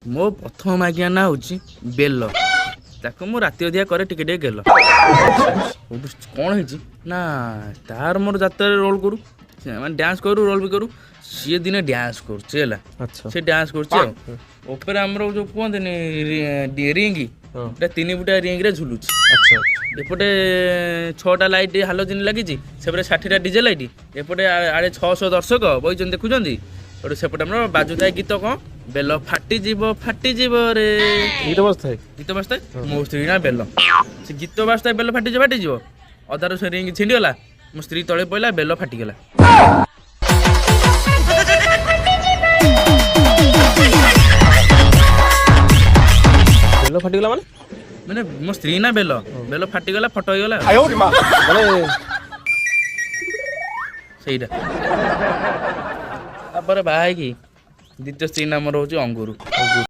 मो प्रथम आज्ञा ना हूँ बेल ताको मु राति अधिया करे टिके गेल कौन है ना तार मोर जात्रा रोल करू मैं डांस करू रोल भी करू सी दिने डांस कर से डांस कर आमर जो कहते रिंग तीन फुटा रिंग रे झुलुच एपटे 6टा लाइट हालोजिन लगी सेपटे 60टा डीजे लाइट एपटे आड़े 600 दर्शक बही देखुं सेपटे आम बाजुता गीत कौन बेल फाटीजीव रे गीत बाजता मो स्त्री ना बेल से गीत बाजता बेल फाटीजीव अधार से रिंग छिंडीगला मो स्त्री तले पड़ा बेल फाटीगला बेल फाटीगला माने मो स्त्री ना बेल बेल फाटीगला फटो होगला ସେଇଟା ତାପରେ ବାହା ହେଇକି ଦ୍ୱିତୀୟ ସ୍ତ୍ରୀ ନାମ ରହୁଛି ଅଙ୍ଗୁରୁ।